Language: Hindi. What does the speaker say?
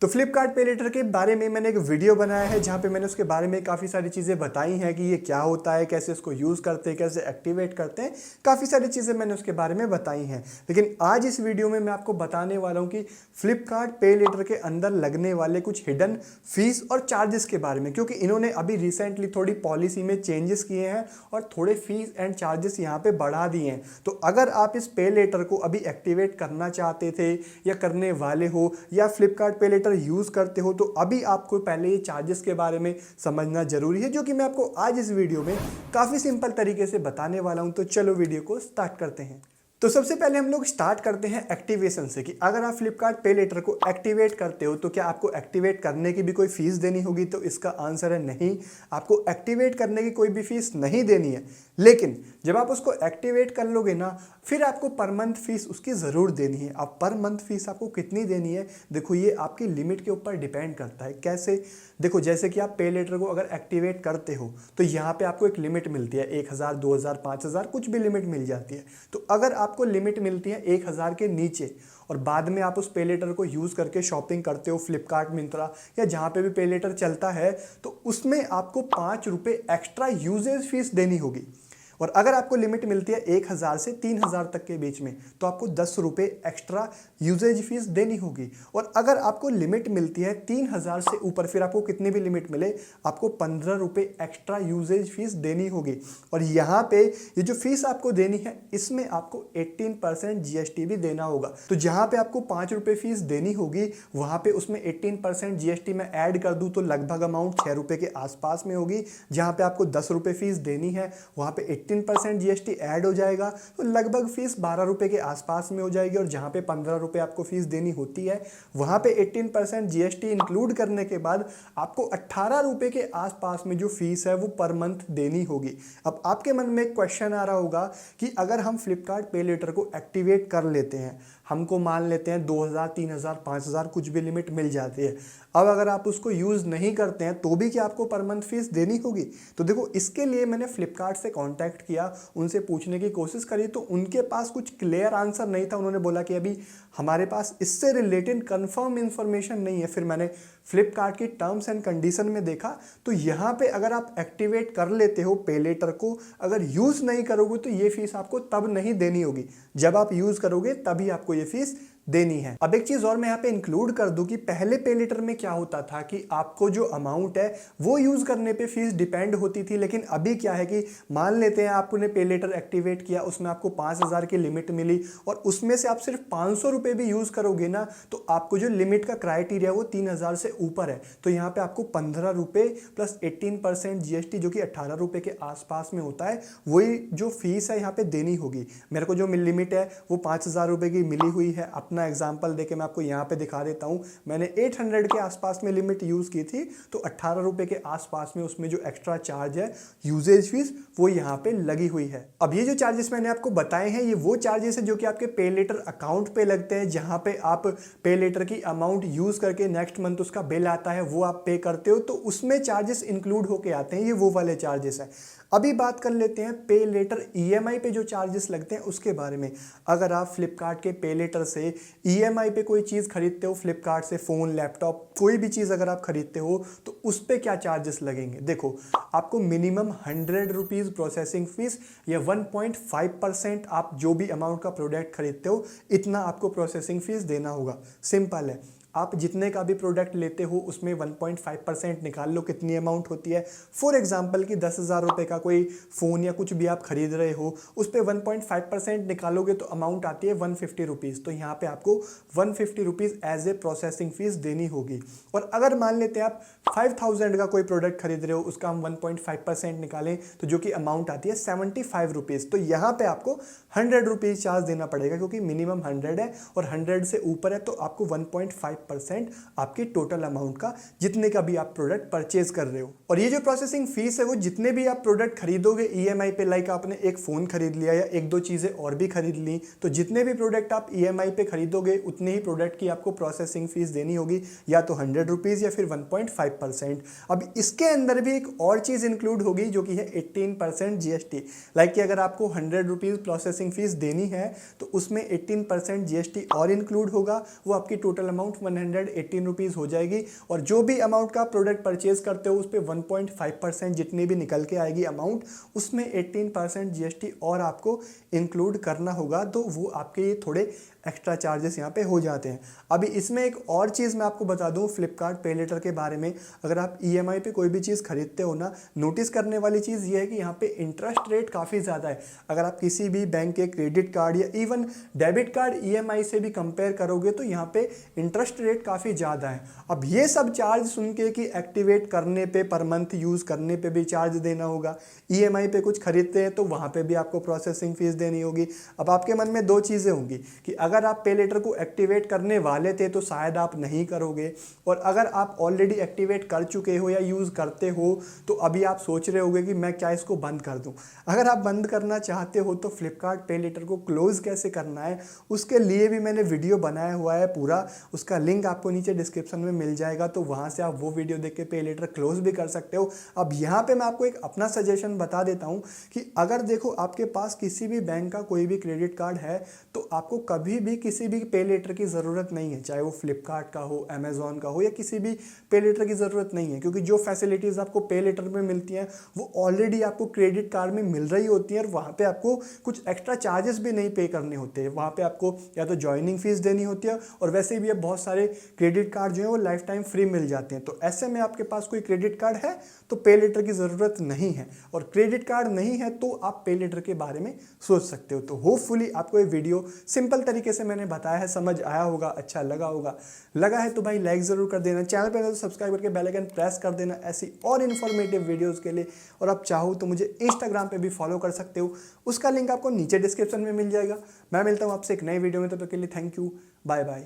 तो फ्लिपकार्ट पे लेटर के बारे में मैंने एक वीडियो बनाया है जहाँ पे मैंने उसके बारे में काफ़ी सारी चीज़ें बताई हैं कि ये क्या होता है, कैसे इसको यूज़ करते हैं, कैसे एक्टिवेट करते हैं। काफ़ी सारी चीज़ें मैंने उसके बारे में बताई हैं। लेकिन आज इस वीडियो में मैं आपको बताने वाला हूँ कि फ्लिपकार्ट पे लेटर के अंदर लगने वाले कुछ हिडन फीस और चार्जेस के बारे में, क्योंकि इन्होंने अभी रिसेंटली थोड़ी पॉलिसी में चेंजेस किए हैं और थोड़े फीस एंड चार्जेस यहाँ पे बढ़ा दिए हैं। तो अगर आप इस पे लेटर को अभी एक्टिवेट करना चाहते थे या करने वाले हो या फ्लिपकार्ट पे लेटर यूज़ करते हो, तो अभी आपको पहले ये चार्जेस के बारे में समझना जरूरी है, जो कि मैं आपको आज इस वीडियो में काफ़ी सिंपल तरीके से बताने वाला हूं। तो चलो वीडियो को स्टार्ट करते हैं। तो सबसे पहले हम लोग स्टार्ट करते हैं एक्टिवेशन से कि अगर आप फ्लिपकार्ट पे लेटर को एक्टिवेट करते हो तो क्या आपको एक्टिवेट करने की भी कोई फीस देनी होगी? तो इसका आंसर है नहीं, आपको एक्टिवेट करने की कोई भी फीस नहीं देनी है। लेकिन जब आप उसको एक्टिवेट कर लोगे ना, फिर आपको पर मंथ फीस उसकी ज़रूर देनी है। अब पर मंथ फीस आपको कितनी देनी है, देखो ये आपकी लिमिट के ऊपर डिपेंड करता है। कैसे? देखो जैसे कि आप पे लेटर को अगर एक्टिवेट करते हो तो यहाँ पे आपको एक लिमिट मिलती है, 1000, 2000, 5000 कुछ भी लिमिट मिल जाती है। तो अगर आपको लिमिट मिलती है 1000 के नीचे और बाद में आप उस पे लेटर को यूज़ करके शॉपिंग करते हो फ्लिपकार्ट, मिंत्रा या जहाँ पे भी पे लेटर चलता है, तो उसमें आपको 5 रुपये एक्स्ट्रा यूजेज फीस देनी होगी। और अगर आपको लिमिट मिलती है 1000 से 3000 तक के बीच में, तो आपको 10 रुपये एक्स्ट्रा यूजेज फीस देनी होगी। और अगर आपको लिमिट मिलती है 3000 से ऊपर, फिर आपको कितनी भी लिमिट मिले, आपको 15 रुपये एक्स्ट्रा यूजेज फीस देनी होगी। और यहाँ पे ये जो फीस आपको देनी है, इसमें आपको 18% जीएसटी भी देना होगा। तो जहाँ पे आपको 5 रुपये फीस देनी होगी, वहाँ पे उसमें 18% जीएसटी में ऐड कर दूँ तो लगभग अमाउंट 6 रुपये के आसपास में होगी। जहाँ पे आपको 10 रुपये फीस देनी है, वहाँ पे 18% जीएसटी ऐड हो जाएगा, तो लगभग फीस 12 रुपये के आसपास में हो जाएगी। और जहाँ पे 15 रुपये आपको फीस देनी होती है, वहाँ पे 18% जीएसटी इंक्लूड करने के बाद आपको 18 रुपये के आसपास में जो फीस है वो पर मंथ देनी होगी। अब आपके मन में एक क्वेश्चन आ रहा होगा कि अगर हम फ्लिपकार्ट पे लेटर को एक्टिवेट कर लेते हैं, हमको मान लेते हैं 2000, 3000, 5000 कुछ भी लिमिट मिल जाती है, अब अगर आप उसको यूज़ नहीं करते हैं तो भी क्या आपको पर मंथ फीस देनी होगी? तो देखो इसके लिए मैंने फ्लिपकार्ट से कांटेक्ट किया, उनसे पूछने की कोशिश करी, तो उनके पास कुछ क्लियर आंसर नहीं था। उन्होंने बोला कि अभी हमारे पास इससे रिलेटेड कंफर्म इंफॉर्मेशन नहीं है। फिर मैंने फ्लिपकार्ट की टर्म्स एंड कंडीशन में देखा, तो यहाँ पे अगर आप एक्टिवेट कर लेते हो पे लेटर को, अगर यूज़ नहीं करोगे तो ये फीस आपको तब नहीं देनी होगी, जब आप यूज़ करोगे तभी आपको ये फीस देनी है। अब एक चीज और मैं यहाँ पे इंक्लूड कर दूं कि पहले पे लेटर में क्या होता था कि आपको जो अमाउंट है वो यूज करने पे फीस डिपेंड होती थी। लेकिन अभी क्या है कि मान लेते हैं आपने पे लेटर एक्टिवेट किया, उसमें आपको 5000 की लिमिट मिली और उसमें से आप सिर्फ 500 रुपये भी यूज करोगे ना, तो आपको जो लिमिट का क्राइटेरिया वो 3000 से ऊपर है, तो यहाँ पे आपको 15 रुपये प्लस 18% जीएसटी जो कि 18 रुपये के आसपास में होता है, वही जो फीस है यहाँ पे देनी होगी। मेरे को जो लिमिट है वो 5000 रुपये की मिली हुई है। अपना एग्जांपल देके मैं आपको यहाँ पे दिखा देता हूँ, मैंने 800 के आसपास में लिमिट यूज़ की थी, तो 18 रुपये के आसपास में उसमें जो एक्स्ट्रा चार्ज है यूजेज फीस वो यहाँ पे लगी हुई है। अब ये जो चार्जेस मैंने आपको बताए हैं, ये वो चार्जेस है जो कि आपके पे लेटर अकाउंट पे लगते हैं, जहाँ पे आप पे लेटर की अमाउंट यूज़ करके नेक्स्ट मंथ उसका बिल आता है वो आप पे करते हो, तो उसमें चार्जेस इंक्लूड होके आते हैं, ये वो वाले चार्जेस हैं। अभी बात कर लेते हैं पे लेटर ईएमआई पे जो चार्जेस लगते हैं उसके बारे में। अगर आप फ्लिपकार्ट के पे लेटर से ईएमआई पे कोई चीज़ खरीदते हो, फ्लिपकार्ट से फ़ोन, लैपटॉप, कोई भी चीज़ अगर आप खरीदते हो, तो उस पर क्या चार्जेस लगेंगे? देखो आपको मिनिमम 100 रुपीज़ प्रोसेसिंग फीस या 1.5% आप जो भी अमाउंट का प्रोडक्ट खरीदते हो इतना आपको प्रोसेसिंग फीस देना होगा। सिंपल है, आप जितने का भी प्रोडक्ट लेते हो उसमें 1.5% निकाल लो, कितनी अमाउंट होती है। फॉर एग्जांपल कि 10,000 रुपये का कोई फ़ोन या कुछ भी आप खरीद रहे हो, उस पर 1.5% निकालोगे तो अमाउंट आती है 150 रुपीज़। तो यहाँ पे आपको 150 rupees as a processing fee देनी होगी। और अगर मान लेते हैं आप 5000 का कोई प्रोडक्ट खरीद रहे हो, उसका हम 1.5% निकालें तो जो कि अमाउंट आती है 75 रुपीज़। तो यहाँ पर आपको 100 रुपीज़ चार्ज देना पड़ेगा, क्योंकि मिनिमम 100 है और 100 से ऊपर है तो आपको 1.5% आपकी टोटल अमाउंट का, जितने का भी आप प्रोडक्ट परचेज कर रहे हो। और ये जो प्रोसेसिंग फीस है वो जितने भी आप प्रोडक्ट खरीदोगे ईएमआई पे, लाइक आपने एक फ़ोन खरीद लिया या एक दो चीज़ें और भी खरीद ली, तो जितने भी प्रोडक्ट आप ईएमआई पे खरीदोगे उतने ही प्रोडक्ट की आपको प्रोसेसिंग फीस देनी होगी, या तो 100 रुपीज़ या फिर 1.5%। अब इसके अंदर भी एक और चीज़ इंक्लूड होगी जो कि है 18% जीएसटी। लाइक कि अगर आपको 100 रुपीज़ प्रोसेसिंग फीस देनी है तो उसमें 18% जीएसटी और इंक्लूड होगा, वो आपकी टोटल अमाउंट ₹118 हो जाएगी और जो भी अमाउंट का प्रोडक्ट परचेज करते हो उस पर 1.5% जितनी भी निकल के आएगी अमाउंट, उसमें 18% जीएसटी और आपको इंक्लूड करना होगा। तो वो आपके ये थोड़े एक्स्ट्रा चार्जेस यहाँ पे हो जाते हैं। अभी इसमें एक और चीज़ मैं आपको बता दूँ फ्लिपकार्ट पे लेटर के बारे में, अगर आप ईएमआई पे कोई भी चीज़ खरीदते हो ना, नोटिस करने वाली चीज़ ये है कि यहाँ पे इंटरेस्ट रेट काफ़ी ज़्यादा है। अगर आप किसी भी बैंक के क्रेडिट कार्ड या इवन डेबिट कार्ड ईएमआई से भी कंपेयर करोगे तो यहाँ पे इंटरेस्ट रेट काफ़ी ज़्यादा है। अब ये सब चार्ज सुन के कि एक्टिवेट करने पे, पर मंथ यूज़ करने पे भी चार्ज देना होगा, ईएमआई पे कुछ खरीदते हैं तो वहाँ पे भी आपको प्रोसेसिंग फीस देनी होगी। अब आपके मन में दो चीज़ें होंगी कि अगर आप पे लेटर को एक्टिवेट करने वाले थे तो शायद आप नहीं करोगे, और अगर आप ऑलरेडी एक्टिवेट कर चुके हो या यूज़ करते हो तो अभी आप सोच रहे होगे कि मैं क्या इसको बंद कर दूं। अगर आप बंद करना चाहते हो तो फ्लिपकार्ट पे लेटर को क्लोज़ कैसे करना है उसके लिए भी मैंने वीडियो बनाया हुआ है पूरा, उसका लिंक आपको नीचे डिस्क्रिप्शन में मिल जाएगा, तो वहाँ से आप वो वीडियो देख के पे लेटर क्लोज भी कर सकते हो। अब यहाँ पे मैं आपको एक अपना सजेशन बता देता हूँ कि अगर देखो आपके पास किसी भी बैंक का कोई भी क्रेडिट कार्ड है तो आपको कभी भी किसी भी पे लेटर की ज़रूरत नहीं है, चाहे वो फ्लिपकार्ट का हो, अमेजोन का हो, या किसी भी पे लेटर की ज़रूरत नहीं है, क्योंकि जो फैसिलिटीज़ आपको पे लेटर में मिलती हैं वो ऑलरेडी आपको क्रेडिट कार्ड में मिल रही होती हैं और वहाँ पे आपको कुछ एक्स्ट्रा चार्जेस भी नहीं पे करने होते हैं। वहाँ पे आपको या तो ज्वाइनिंग फीस देनी होती है, और वैसे भी अब बहुत सारे क्रेडिट कार्ड जो है वो लाइफ टाइम फ्री मिल जाते हैं। तो ऐसे में आपके पास कोई क्रेडिट कार्ड है तो पे लेटर की ज़रूरत नहीं है, और क्रेडिट कार्ड नहीं है तो आप पे लेटर के बारे में सोच सकते हो। तो होपफुली आपको ये वीडियो सिंपल तरीके से मैंने बताया है, समझ आया होगा, अच्छा लगा होगा। लगा है तो भाई लाइक ज़रूर कर देना, चैनल पर तो सब्सक्राइब करके बेल आइकन प्रेस कर देना ऐसी और इन्फॉर्मेटिव वीडियोज़ के लिए। और आप चाहो तो मुझे इंस्टाग्राम पे भी फॉलो कर सकते हो, उसका लिंक आपको नीचे डिस्क्रिप्शन में मिल जाएगा। मैं मिलता हूँ आपसे एक नई वीडियो में, तब तक के लिए थैंक यू, बाय बाय।